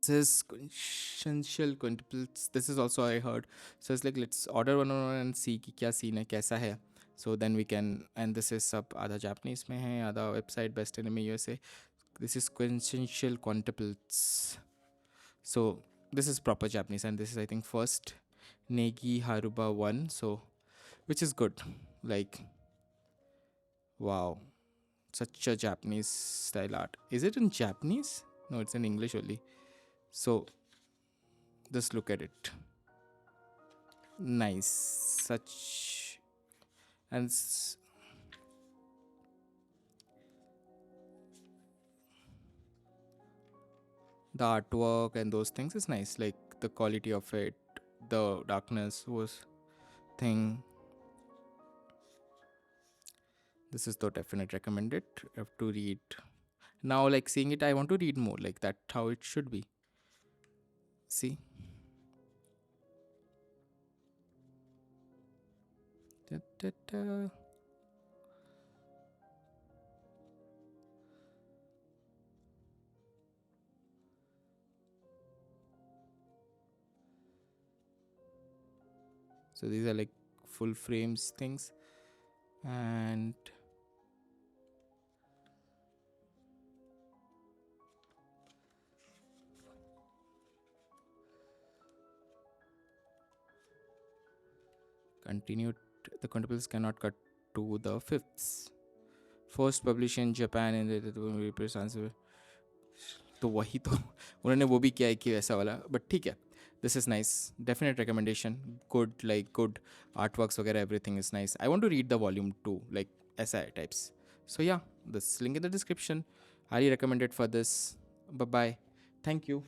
This is Quintessential Quintuplets. This is also I heard. So it's like let's order one and see कि क्या scene है कैसा है. So then we can, and this is सब आधा Japanese में है आधा website best anime USA. This is Quintessential Quintuplets. So this is proper Japanese, and this is I think first Negi Haruba 1. So which is good. Like wow, such a Japanese style art. Is it in Japanese? No, it's in English only. So just look at it. Nice. Such and the artwork and those things is nice. Like the quality of it, the darkness was thing. This is the definite recommended. I have to read now. Like seeing it, I want to read more. Like that, how it should be. See. Da, da, da. So these are like full frames things, and continued. The contables cannot cut to the fifths. First published in Japan in the तो वही तो उन्होंने वो भी किया है कि वैसा वाला, बट ठीक है. This is nice, definite recommendation. Good, like good art works वगैरह, everything is nice. I want to read the volume 2, like ऐसा है types. So yeah, this link in the description. Highly recommended for this. Bye bye. Thank you.